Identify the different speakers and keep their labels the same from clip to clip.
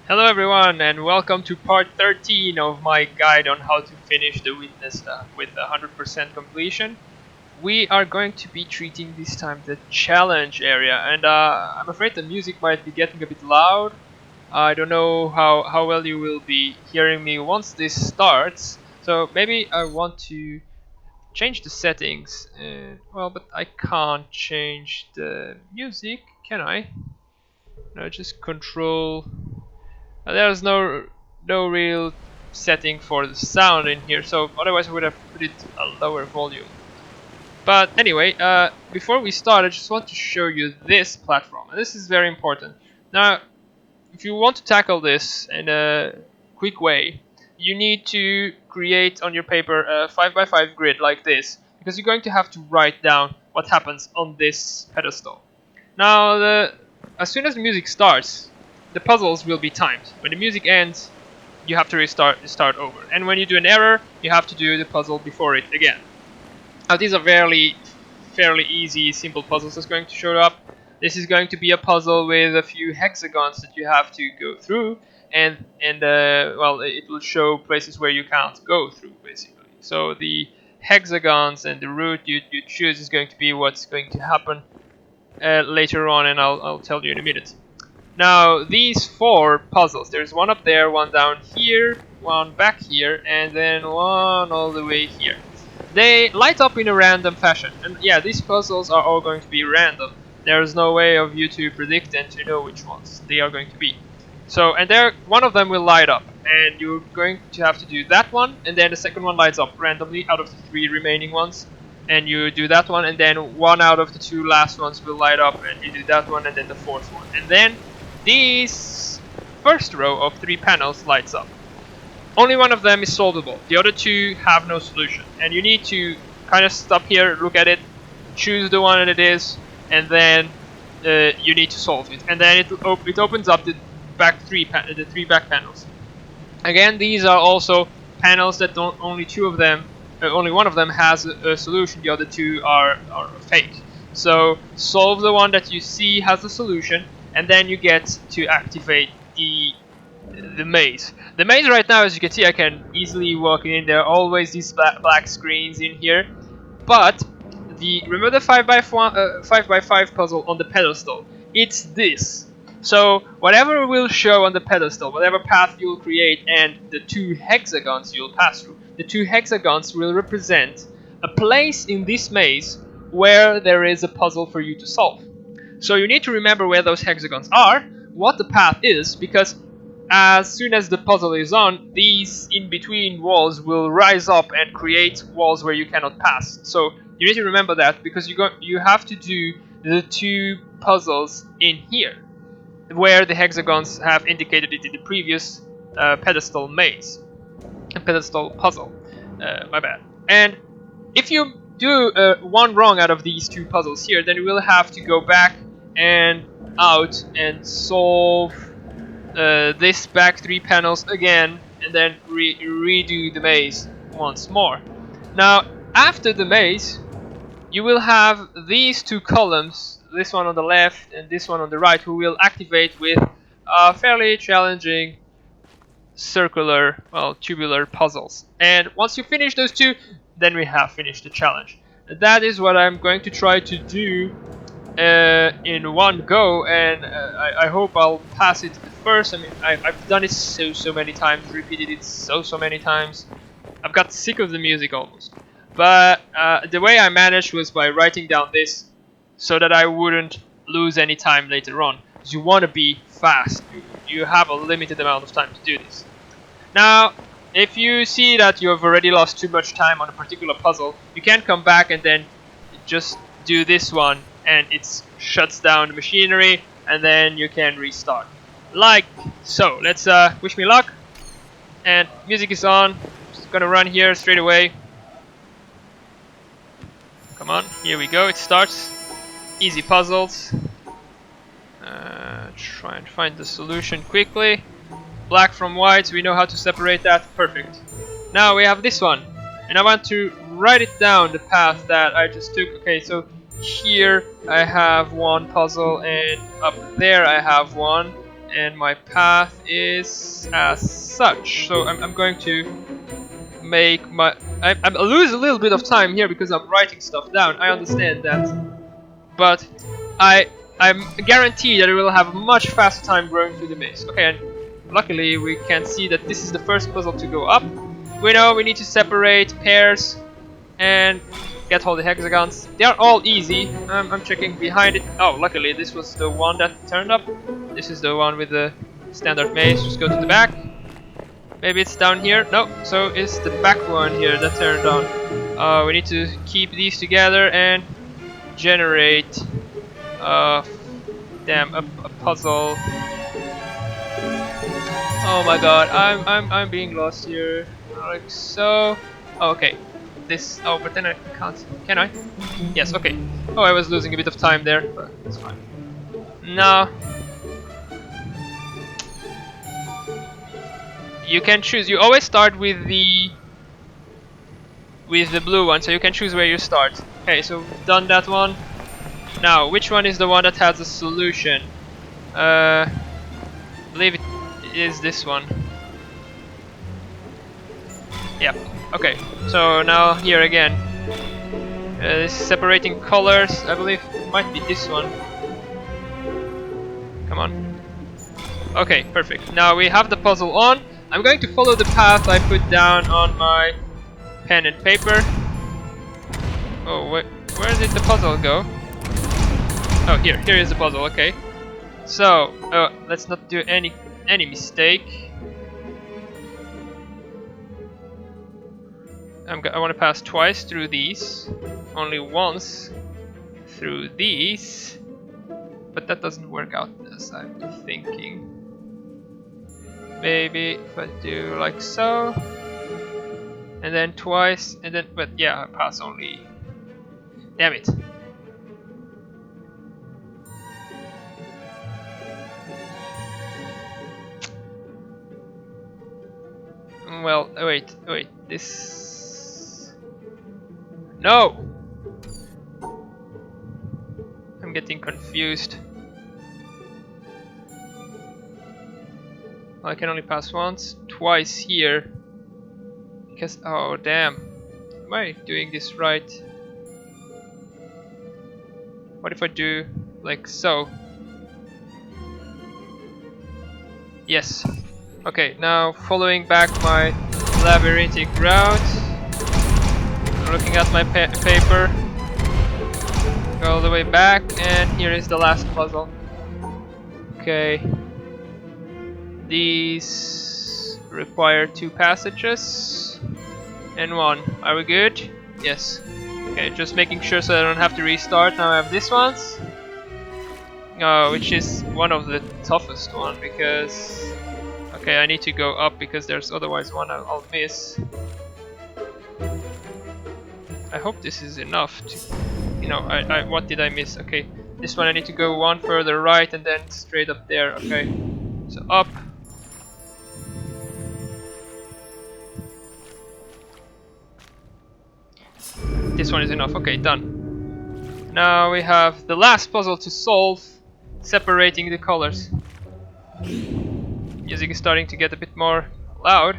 Speaker 1: Hello everyone and welcome to part 13 of my guide on how to finish The Witness with 100% completion. We are going to be treating this time the challenge area, and I'm afraid the music might be getting a bit loud. I don't know how well you will be hearing me once this starts, so maybe I want to change the settings. Well, but I can't change the music, can I? No, just control. There's no real setting for the sound in here, so otherwise I would have put it a lower volume. But anyway, before we start, I just want to show you this platform, and this is very important. Now, if you want to tackle this in a quick way, you need to create on your paper a 5x5 grid like this, because you're going to have to write down what happens on this pedestal. Now, as soon as the music starts, the puzzles will be timed. When the music ends, you have to start over. And when you do an error, you have to do the puzzle before it again. Now, these are fairly easy, simple puzzles that's going to show up. This is going to be a puzzle with a few hexagons that you have to go through, and well, it will show places where you can't go through, basically. So the hexagons and the route you choose is going to be what's going to happen later on, and I'll tell you in a minute. Now, these four puzzles, there's one up there, one down here, one back here, and then one all the way here. They light up in a random fashion, and yeah, these puzzles are all going to be random. There's no way of you to predict and to know which ones they are going to be. So, and there, one of them will light up, and you're going to have to do that one, and then the second one lights up randomly out of the three remaining ones. And you do that one, and then one out of the two last ones will light up, and you do that one, and then the fourth one. And then this first row of three panels lights up. Only one of them is solvable. The other two have no solution. And you need to kind of stop here, look at it, choose the one that it is, and then you need to solve it. And then it opens up the three back panels. Again, these are also panels that only one of them has a solution. The other two are fake. So solve the one that you see has a solution, and then you get to activate the maze. The maze right now, as you can see, I can easily walk in. There are always these black screens in here, but remember the 5x5 puzzle on the pedestal? It's this. So whatever will show on the pedestal, whatever path you'll create, and the two hexagons you'll pass through, the two hexagons will represent a place in this maze where there is a puzzle for you to solve. So you need to remember where those hexagons are, what the path is, because as soon as the puzzle is on, these in-between walls will rise up and create walls where you cannot pass. So you need to remember that, because you have to do the two puzzles in here, where the hexagons have indicated it in the previous pedestal puzzle. My bad. And if you do one wrong out of these two puzzles here, then you will have to go back and out and solve this back three panels again, and then redo the maze once more. Now, after the maze, you will have these two columns, this one on the left and this one on the right, who will activate with fairly challenging circular, well, tubular puzzles. And once you finish those two, then we have finished the challenge. That is what I'm going to try to do in one go, and I hope I'll pass it first. I mean, I've done it so many times, repeated it so many times. I've got sick of the music almost. But the way I managed was by writing down this, so that I wouldn't lose any time later on. Because you want to be fast. You have a limited amount of time to do this. Now, if you see that you have already lost too much time on a particular puzzle, you can come back and then just do this one, and it shuts down the machinery, and then you can restart. Like so. Let's wish me luck. And music is on. Just gonna run here straight away. Come on, here we go. It starts. Easy puzzles. Try and find the solution quickly. Black from white, so we know how to separate that. Perfect. Now we have this one, and I want to write it down, the path that I just took. Okay, so here I have one puzzle, and up there I have one, and my path is as such. So I'm going to make my... I lose a little bit of time here because I'm writing stuff down. I understand that, but I'm guaranteed that we will have a much faster time going through the maze. Okay, and luckily we can see that this is the first puzzle to go up. We know we need to separate pairs and get all the hexagons. They are all easy. I'm checking behind it. Oh, luckily this was the one that turned up. This is the one with the standard maze. Just go to the back. Maybe it's down here. No, so it's the back one here that turned on. We need to keep these together and generate a puzzle. Oh my god, I'm being lost here. Like so. Oh, okay. This. Oh, but then I can't. Can I? Yes. Okay. Oh, I was losing a bit of time there, but that's fine. Now you can choose. You always start with the blue one, so you can choose where you start. Okay, so we've done that one. Now, which one is the one that has a solution? I believe it is this one. Yeah. Okay. So now here again, this separating colors. I believe it might be this one. Come on. Okay, perfect. Now we have the puzzle on. I'm going to follow the path I put down on my pen and paper. Oh, where did the puzzle go? Oh, here is the puzzle. Okay. So let's not do any mistake. I want to pass twice through these, only once through these, but that doesn't work out as I'm thinking. Maybe if I do like so, and then twice, and then, but yeah, I pass only. Damn it. Well, wait, this... No! I'm getting confused. I can only pass once, twice here. Because, oh damn. Am I doing this right? What if I do like so? Yes. Okay, now following back my labyrinthic route. Looking at my paper. Go all the way back, and here is the last puzzle. Okay. These require 2 passages and 1. Are we good? Yes. Okay, just making sure so I don't have to restart. Now I have this one, which is one of the toughest one because okay, I need to go up because there's otherwise one I'll miss. I hope this is enough to, you know, what did I miss? Okay, this one I need to go one further right and then straight up there. Okay, so up. This one is enough. Okay, done. Now we have the last puzzle to solve, separating the colors. Music is starting to get a bit more loud.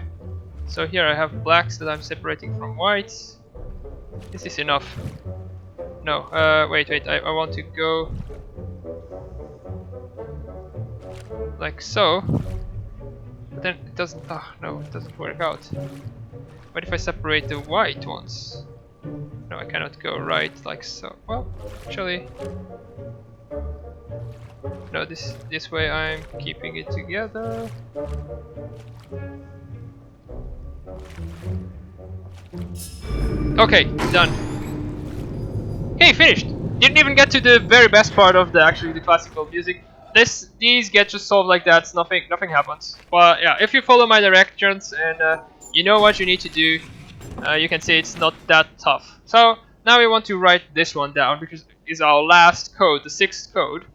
Speaker 1: So here I have blacks that I'm separating from whites. Is this enough? No, wait, I want to go like so. But then it doesn't, no, it doesn't work out. What if I separate the white ones? No, I cannot go right like so. Well, actually, no, this way I'm keeping it together. Okay, done. Hey, finished! Didn't even get to the very best part of the classical music. These get just solved like that. Nothing happens. But yeah, if you follow my directions and you know what you need to do, you can see it's not that tough. So now we want to write this one down because it's our last code, the 6th code.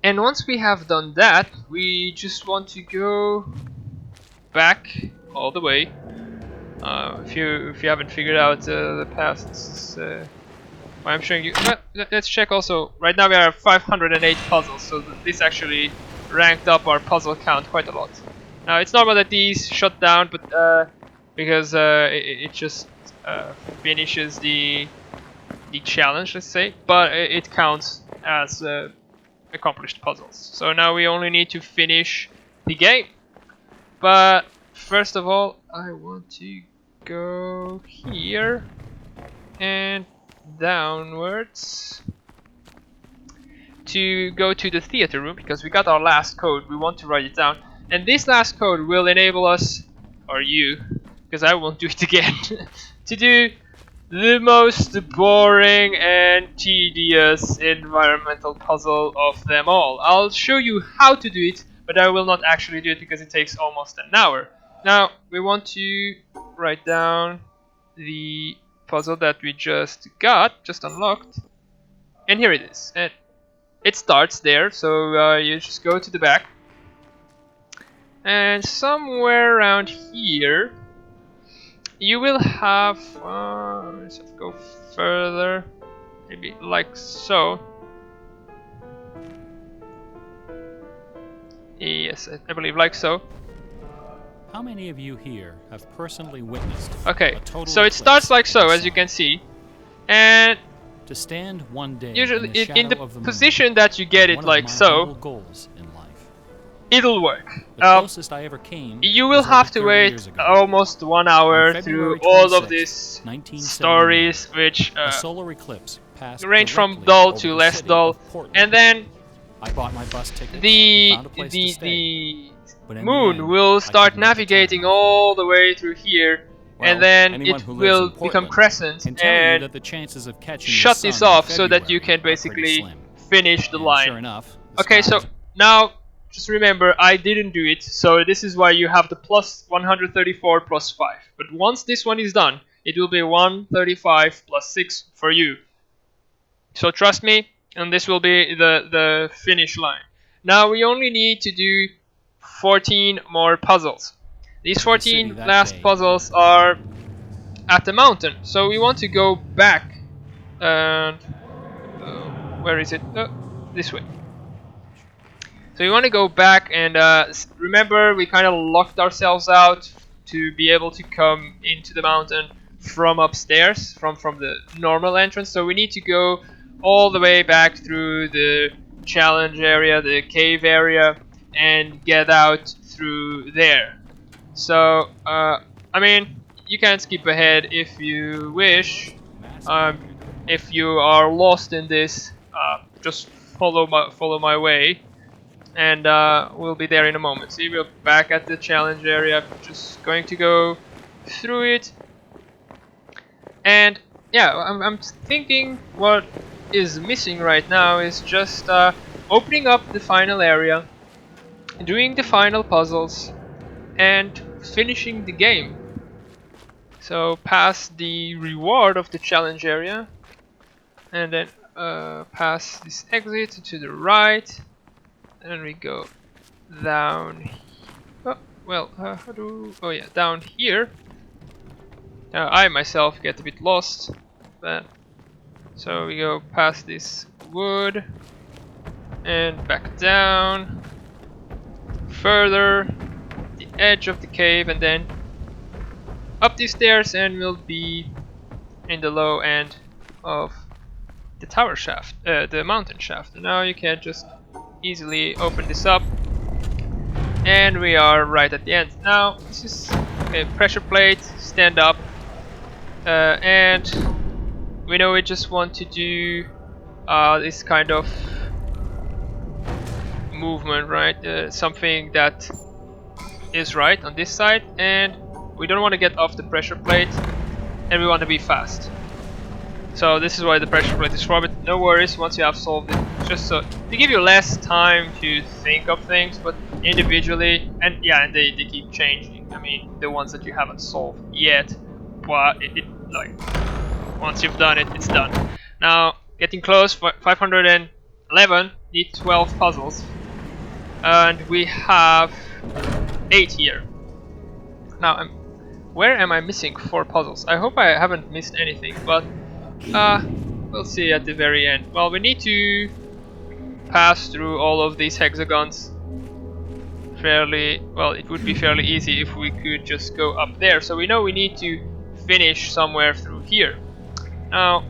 Speaker 1: And once we have done that, we just want to go back all the way. If you haven't figured out the path, this is I'm showing you. Let's check also. Right now we are 508 puzzles, so this actually ranked up our puzzle count quite a lot. Now it's normal that these shut down, but because it just finishes the challenge, let's say, but it counts as accomplished puzzles. So now we only need to finish the game. But first of all, I want to go here and downwards to go to the theater room, because we got our last code. We want to write it down, and this last code will enable us, or you, because I won't do it again, to do the most boring and tedious environmental puzzle of them all. I'll show you how to do it, but I will not actually do it because it takes almost an hour. Now we want to write down the puzzle that we just unlocked, and here it is. And it starts there, so you just go to the back, and somewhere around here you will have, let's just go further, maybe like so. Yes, I believe like so.
Speaker 2: How many of you here have personally witnessed
Speaker 1: Okay,
Speaker 2: a total
Speaker 1: so it starts like so, as you can see, and
Speaker 2: to stand one day
Speaker 1: usually
Speaker 2: in the,
Speaker 1: position that you get it like so,
Speaker 2: goals in life.
Speaker 1: it'll work.
Speaker 2: The closest I ever came,
Speaker 1: you will have to wait almost 1 hour through all of these stories, which
Speaker 2: a solar eclipse passed
Speaker 1: range from dull to less dull, and then
Speaker 2: I bought my bus ticket,
Speaker 1: the moon will start navigating all the way through here, and then it will become crescent and
Speaker 2: that the chances of catching
Speaker 1: shut this off so that you can basically finish the line.
Speaker 2: Sure enough,
Speaker 1: okay, so now just remember, I didn't do it, so this is why you have the plus 134 plus 5. But once this one is done, it will be 135 plus 6 for you. So trust me, and this will be the finish line. Now we only need to do 14 more puzzles. These 14 last puzzles are at the mountain. So we want to go back and where is it? This way. So we want to go back and remember, we kind of locked ourselves out to be able to come into the mountain from upstairs, from the normal entrance. So we need to go all the way back through the challenge area, the cave area, and get out through there. So I mean, you can skip ahead if you wish. If you are lost in this, just follow my way, and we'll be there in a moment. See, we're back at the challenge area, just going to go through it. And yeah, I'm thinking what is missing right now is just opening up the final area, doing the final puzzles, and finishing the game. So pass the reward of the challenge area, and then pass this exit to the right, and we go down. Oh, well, how do? Oh yeah, down here. I myself get a bit lost, but so we go past this wood and back down, further the edge of the cave, and then up these stairs, and we'll be in the low end of the tower shaft, the mountain shaft. And now you can just easily open this up, and we are right at the end. Now this is a pressure plate, stand up, and we know we just want to do this kind of movement, right? Something that is right on this side, and we don't want to get off the pressure plate, and we want to be fast. So this is why the pressure plate is for, but no worries once you have solved it. Just so to give you less time to think of things, but individually, and yeah, and they keep changing. I mean, the ones that you haven't solved yet, but it like once you've done it, it's done. Now getting close. 511 need 12 puzzles, and we have 8 here. Now where am I missing 4 puzzles? I hope I haven't missed anything, but we'll see at the very end. Well, we need to pass through all of these hexagons fairly, well, it would be fairly easy if we could just go up there. So we know we need to finish somewhere through here. Now,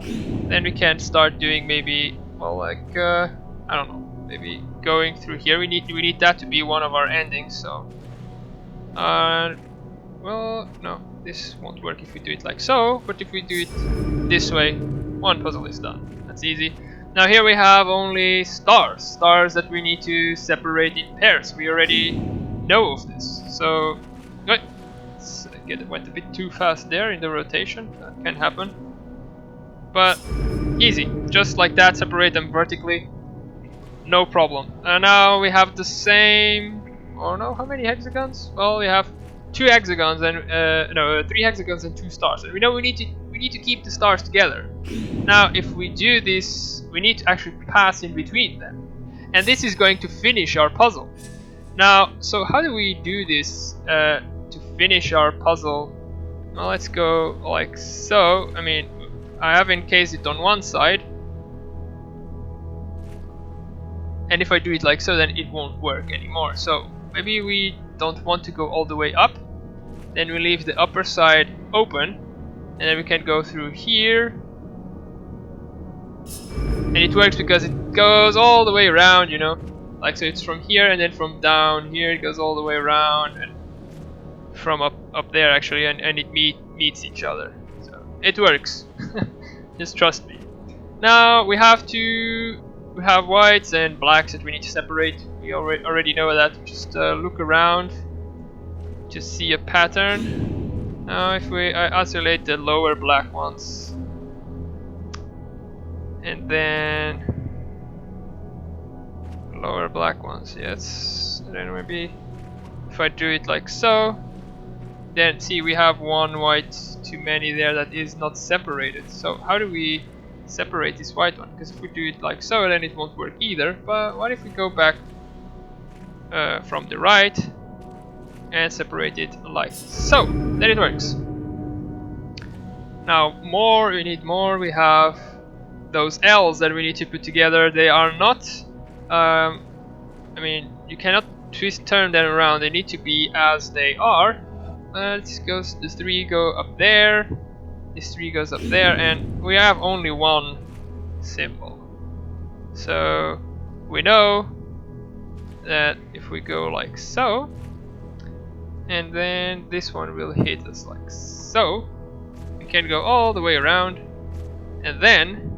Speaker 1: then we can start doing maybe, well, like, I don't know, maybe going through here. We need that to be one of our endings, so. Well, no, this won't work if we do it like so, but if we do it this way, one puzzle is done. That's easy. Now here we have only stars that we need to separate in pairs. We already know of this, so good. Went a bit too fast there in the rotation. That can happen, but easy. Just like that, separate them vertically, no problem. And now we have the same. Oh no, how many hexagons? Well, we have 2 hexagons and no, 3 hexagons and 2 stars. And we know we need to keep the stars together. Now, if we do this, we need to actually pass in between them, and this is going to finish our puzzle. Now, so how do we do this to finish our puzzle? Well, let's go like so. I mean, I have encased it on one side, and if I do it like so, then it won't work anymore. So maybe we don't want to go all the way up. Then we leave the upper side open, and then we can go through here. And it works because it goes all the way around, you know. Like so, it's from here, and then from down here it goes all the way around, and from up there actually, and it meets each other. So it works. Just trust me. Now we have whites and blacks that we need to separate. We already know that. Just look around to see a pattern. Now if I isolate the lower black ones, and then lower black ones, yes. And then maybe if I do it like so, then see we have one white too many there that is not separated. So how do we separate this white one? Because if we do it like so, then it won't work either. But what if we go back from the right and separate it like so? Then it works. Now we need more. We have those L's that we need to put together. They are not, I mean, you cannot turn them around. They need to be as they are. This 3 go up there. This 3 goes up there, and we have only one symbol. So we know that if we go like so, and then this one will hit us like so, we can go all the way around, and then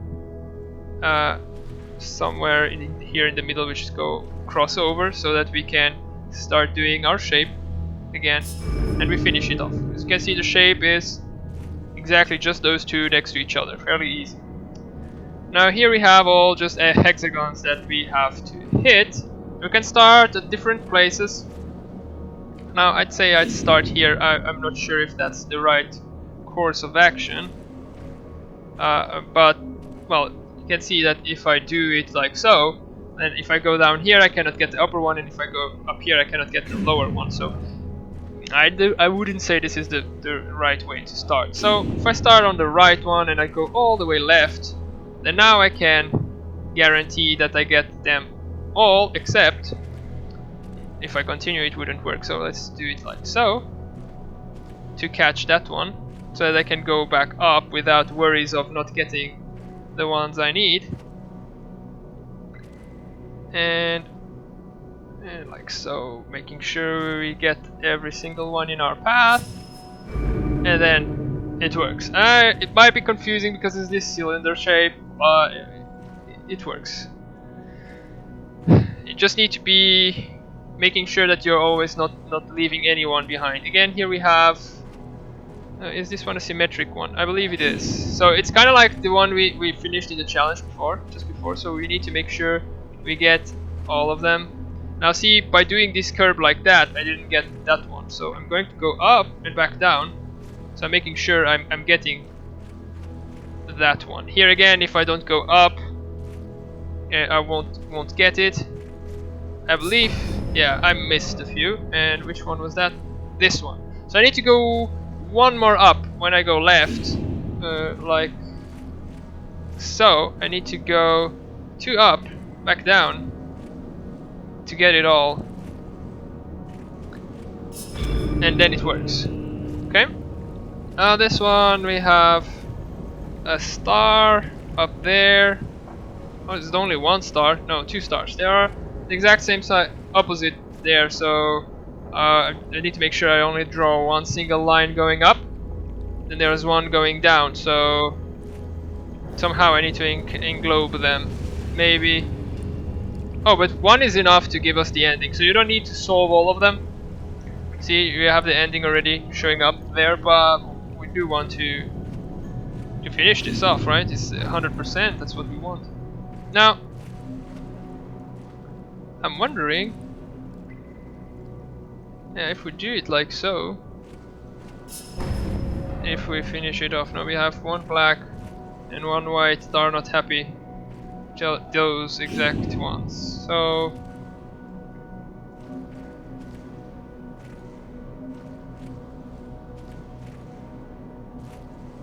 Speaker 1: somewhere here in the middle we just go cross over so that we can start doing our shape again, and we finish it off. As you can see, the shape is exactly just those two next to each other, fairly easy. Now here we have all just hexagons that we have to hit. We can start at different places. Now I'd say I'd start here. I'm not sure if that's the right course of action, but well, you can see that if I do it like so, then if I go down here I cannot get the upper one, and if I go up here I cannot get the lower one. So I wouldn't say this is the right way to start. So if I start on the right one and I go all the way left, then now I can guarantee that I get them all, except if I continue it wouldn't work. So let's do it like so to catch that one, so that I can go back up without worries of not getting the ones I need. And like so, making sure we get every single one in our path, and then it works. It might be confusing because it's this cylinder shape, but it works. You just need to be making sure that you're always not leaving anyone behind. Again, here we have is this one a symmetric one? I believe it is. So it's kind of like the one we finished in the challenge just before, so we need to make sure we get all of them. Now see, by doing this curve like that, I didn't get that one, so I'm going to go up and back down. So I'm making sure I'm getting that one. Here again, if I don't go up, I won't get it. I believe, yeah, I missed a few. And which one was that? This one. So I need to go one more up when I go left, like so. I need to go 2 up, back down, to get it all. and then it works. Okay. This one we have a star up there. Oh, it's only one star. No, two stars. They are the exact same side, opposite there. So I need to make sure I only draw one single line going up. Then there's one going down. So somehow I need to englobe them. Maybe. Oh, but one is enough to give us the ending. So you don't need to solve all of them. See, you have the ending already showing up there, but we do want to finish this off, right? It's 100%. That's what we want. Now, I'm wondering, yeah, if we do it like so, if we finish it off. Now we have one black and one white that are not happy. Those exact ones. So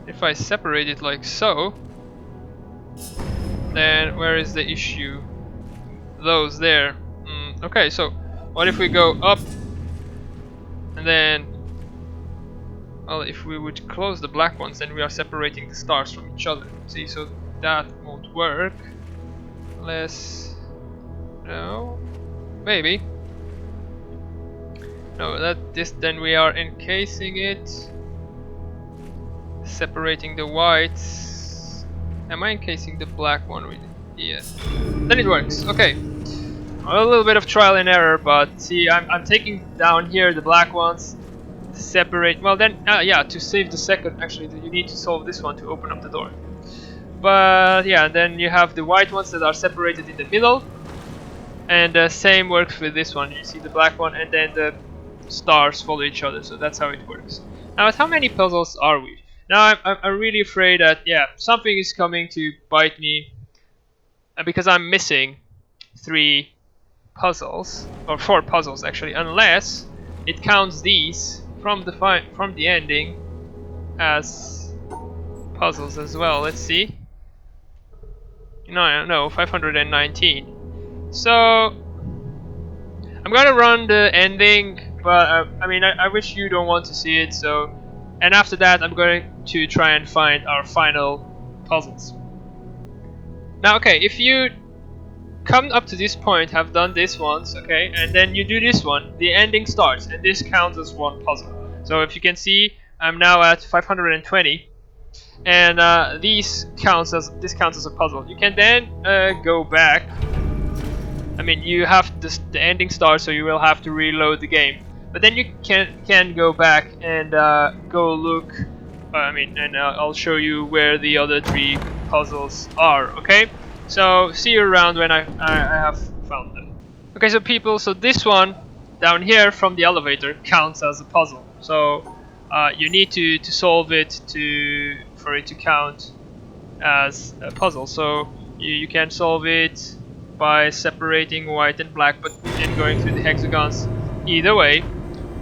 Speaker 1: if I separate it like so, then where is the issue? Those there. Okay, so what if we go up and then, well, if we would close the black ones, then we are separating the stars from each other. See, so that won't work. No, maybe. No, then we are encasing it, separating the whites. Am I encasing the black one with it? Yes. Then it works. Okay. A little bit of trial and error, but see, I'm taking down here the black ones, separate. Well, then, yeah, to save the second, actually, you need to solve this one to open up the door. But yeah, then you have the white ones that are separated in the middle, and the same works with this one. You see the black one, and then the stars follow each other. So that's how it works. Now, how many puzzles are we? Now, I'm really afraid that, yeah, something is coming to bite me, because I'm missing 3 puzzles, or 4 puzzles actually, unless it counts these from the ending as puzzles as well. Let's see. No, 519. So I'm gonna run the ending, but I mean, I wish you don't want to see it. So, and after that, I'm going to try and find our final puzzles. Now, okay, if you come up to this point, have done this once, okay, and then you do this one, the ending starts, and this counts as one puzzle. So if you can see, I'm now at 520, and this counts as a puzzle. You can then go back. I mean, you have the ending starts, so you will have to reload the game. But then you can go back and go look. I mean, and I'll show you where the other 3 puzzles are. Okay. So see you around when I have found them. Okay, so people, so this one down here from the elevator counts as a puzzle. So you need to solve it for it to count as a puzzle. So you can solve it by separating white and black, but and going through the hexagons either way.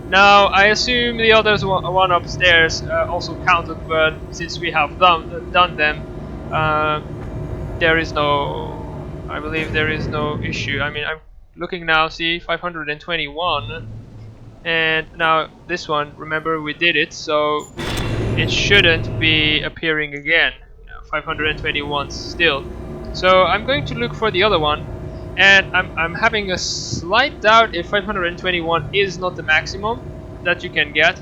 Speaker 1: Now I assume the others one upstairs also counted, but since we have done them. I believe there is no issue. I mean, I'm looking now, see, 521, and now this one, remember we did it, so it shouldn't be appearing again. 521 still. So I'm going to look for the other one, and I'm having a slight doubt if 521 is not the maximum that you can get.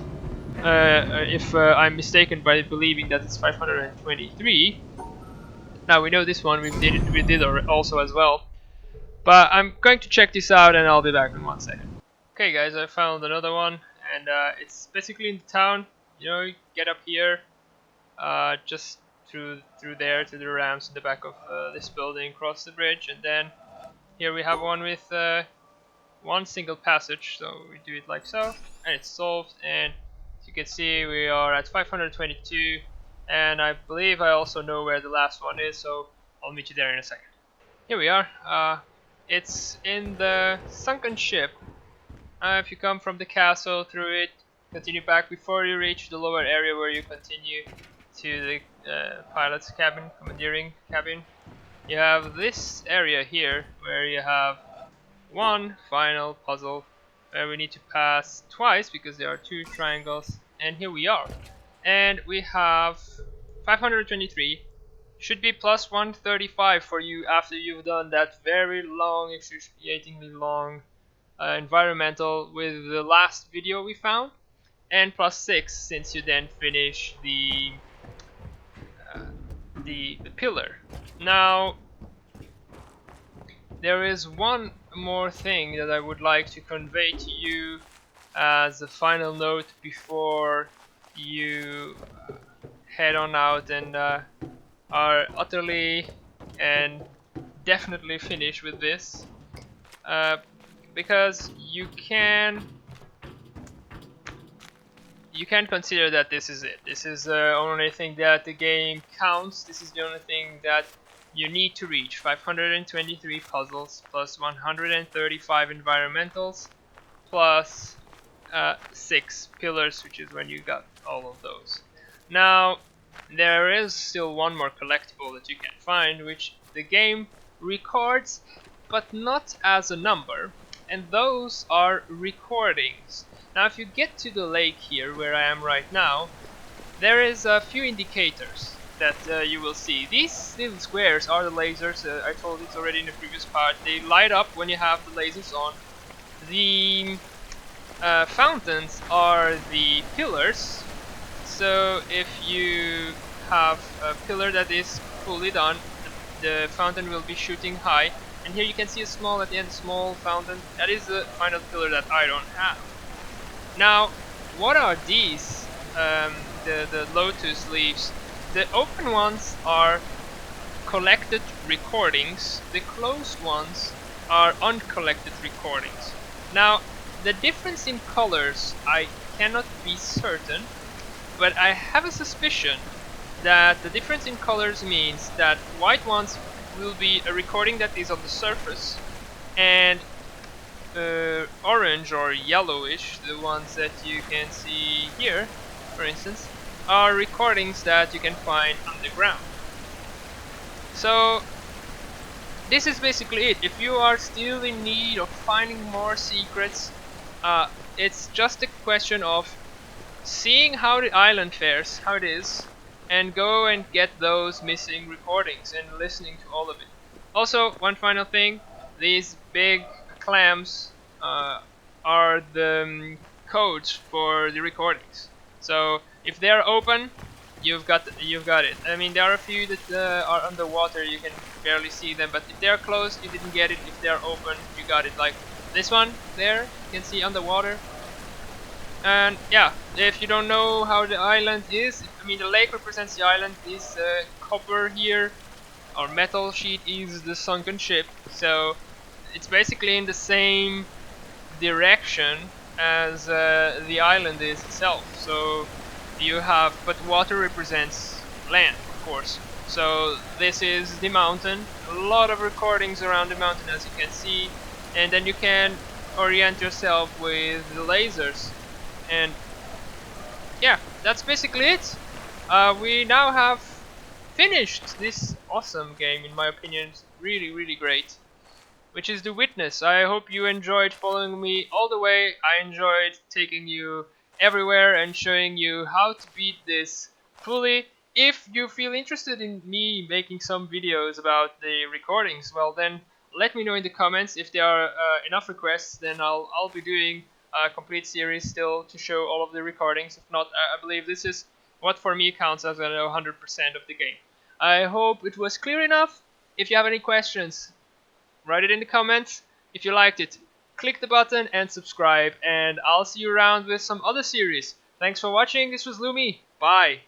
Speaker 1: If I'm mistaken by believing that it's 523. Now we know this one we did also as well, but I'm going to check this out and I'll be back in 1 second. Okay guys, I found another one, and it's basically in the town. You know, you get up here, just through there to the ramps in the back of this building, cross the bridge, and then here we have one with one single passage. So we do it like so, and it's solved. And as you can see, we are at 522. And I believe I also know where the last one is, so I'll meet you there in a second. Here we are. It's in the Sunken Ship. If you come from the castle through it, continue back before you reach the lower area where you continue to the pilot's cabin, commandeering cabin. You have this area here where you have one final puzzle where we need to pass twice because there are two triangles, and here we are. And we have 523. Should be plus 135 for you after you've done that very long, excruciatingly long environmental with the last video we found, and plus 6 since you then finish uh, the pillar. Now there is one more thing that I would like to convey to you as a final note before you head on out and are utterly and definitely finished with this, because you can consider that this is it. This is the only thing that the game counts. This is the only thing that you need to reach. 523 puzzles plus 135 environmentals plus 6 pillars, which is when you got all of those. Now, there is still one more collectible that you can find, which the game records, but not as a number, and those are recordings. Now, if you get to the lake here, where I am right now, there is a few indicators that you will see. These little squares are the lasers. I told it already in the previous part. They light up when you have the lasers on. The fountains are the pillars. So if you have a pillar that is fully done, the fountain will be shooting high. And here you can see a small at the end, small fountain. That is the final pillar that I don't have. Now, what are these? The lotus leaves. The open ones are collected recordings. The closed ones are uncollected recordings. Now, the difference in colors, I cannot be certain, but I have a suspicion that the difference in colors means that white ones will be a recording that is on the surface, and orange or yellowish, the ones that you can see here, for instance, are recordings that you can find underground. So this is basically it. If you are still in need of finding more secrets, it's just a question of seeing how the island fares, how it is, and go and get those missing recordings and listening to all of it. Also, one final thing, these big clams are the codes for the recordings. So if they're open, you've got it. I mean, there are a few that are underwater, you can barely see them, but if they're closed, you didn't get it. If they're open, you got it. Like this one there, you can see underwater. And yeah, if you don't know how the island is, I mean the lake represents the island. This copper here, or metal sheet, is the sunken ship. So it's basically in the same direction as the island is itself. So you have, but water represents land, of course. So this is the mountain. A lot of recordings around the mountain, as you can see, and then you can orient yourself with the lasers. And yeah, that's basically it. We now have finished this awesome game. In my opinion, it's really, really great, which is The Witness. I hope you enjoyed following me all the way. I enjoyed taking you everywhere and showing you how to beat this fully. If you feel interested in me making some videos about the recordings, well then let me know in the comments. If there are enough requests, then I'll be doing a complete series still to show all of the recordings. If not, I believe this is what for me counts as 100% of the game. I hope it was clear enough. If you have any questions, write it in the comments. If you liked it, click the button and subscribe, and I'll see you around with some other series. Thanks for watching. This was Lumi. Bye.